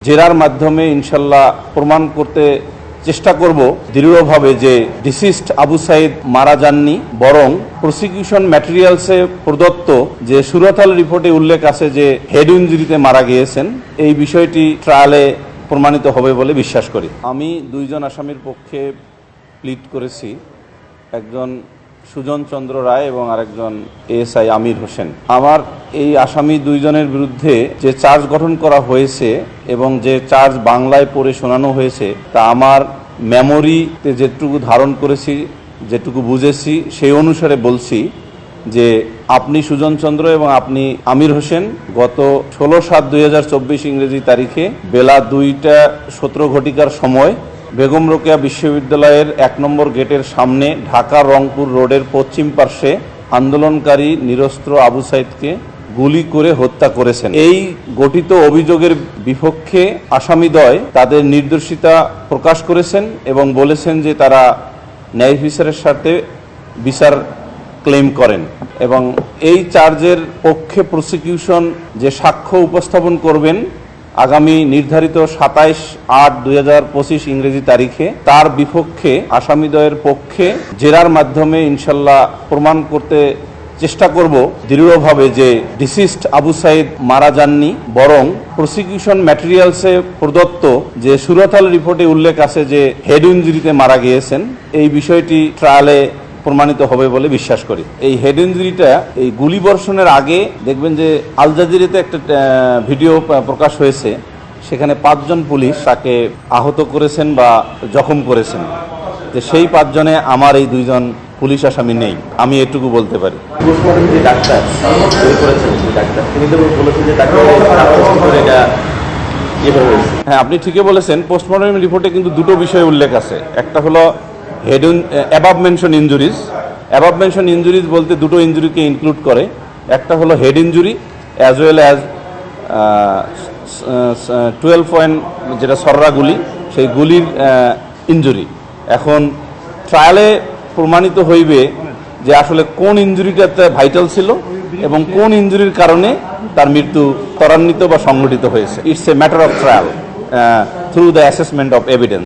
জেরার মাধ্যমে ইনশাল্লাহ প্রমাণ করতে চেষ্টা করব দৃঢ়ভাবে যে ডিসিস্ট আবু সাইদ মারা যাননি, বরং প্রসিকিউশন ম্যাটেরিয়ালসে প্রদত্ত যে সুরতাল রিপোর্টে উল্লেখ আছে যে হেড ইনজুরিতে মারা গিয়েছেন, এই বিষয়টি ট্রায়ালে প্রমাণিত হবে বলে বিশ্বাস করি। আমি দুইজন আসামির পক্ষে প্লিড করেছি, একজন সুজন চন্দ্র রায় এবং আরেকজন এএসআই আমির হোসেন। আমার এই আসামি দুইজনের বিরুদ্ধে যে চার্জ গঠন করা হয়েছে এবং যে চার্জ বাংলায় পড়ে শোনানো হয়েছে তা আমার মেমোরিতে যেটুকু ধারণ করেছি, যেটুকু বুঝেছি সেই অনুসারে বলছি যে আপনি সুজন চন্দ্র এবং আপনি আমির হোসেন গত 16/7/2024 ইংরেজি তারিখে বেলা 2:17 ঘটিকার সময় বেগম রোকেয়া বিশ্ববিদ্যালয়ের 1 নম্বর গেটের সামনে ঢাকা রংপুর রোডের পশ্চিম পার্শ্বে আন্দোলনকারী নিরস্ত্র আবু সাইদকে গুলি করে হত্যা করেছেন। এই গঠিত অভিযোগের বিপক্ষে আসামিদ্বয় তাদের নির্দোষিতা প্রকাশ করেছেন এবং বলেছেন যে তারা ন্যায় বিচারের স্বার্থে বিচার ক্লেম করেন এবং এই চার্জের পক্ষে প্রসিকিউশন যে সাক্ষ্য উপস্থাপন করবেন আগামী নির্ধারিত 27/8/2025 ইংরেজি তারিখে, তার বিপক্ষে আসামিদ্বয়ের পক্ষে জেরার মাধ্যমে ইনশাল্লাহ প্রমাণ করতে চেষ্টা করব দৃঢ়ভাবে যে ডিসিস্ট আবু সাইদ মারা যাননি, বরং প্রসিকিউশন ম্যাটেরিয়ালসে প্রদত্ত যে সুরতাল রিপোর্টে উল্লেখ আছে যে হেড ইনজুরিতে মারা গিয়েছেন, এই বিষয়টি ট্রায়ালে প্রমাণিত হবে বলে বিশ্বাস করি। এই হেড ইনজুরিটা এই গুলিবর্ষণের আগে দেখবেন যে আল জাজিরাতে একটা ভিডিও প্রকাশ হয়েছে, সেখানে 5 জন পুলিশ তাকে আহত করেছেন বা জখম করেছেন। যে সেই 5 জনে আমার এই 2 জন পুলিশ আসামি নেই, আমি এটুকু বলতে পারি। হ্যাঁ, আপনি ঠিকই বলেছেন। পোস্টমর্টম রিপোর্টে কিন্তু দুটো বিষয় উল্লেখ আছে। একটা হলো above mention injuries. Above mention injuries বলতে দুটো ইনজুরিকে ইনক্লুড করে। একটা হলো head injury as well as 12 point যেটা সররা গুলি, সেই গুলির ইনজুরি। এখন ট্রায়ালে প্রমাণিত হইবে যে আসলে কোন ইনজুরিটাতে ভাইটাল ছিল এবং কোন ইনজুরির কারণে তার মৃত্যু ত্বরান্বিত বা সংঘটিত হয়েছে। It's a matter of trial through the assessment of evidence.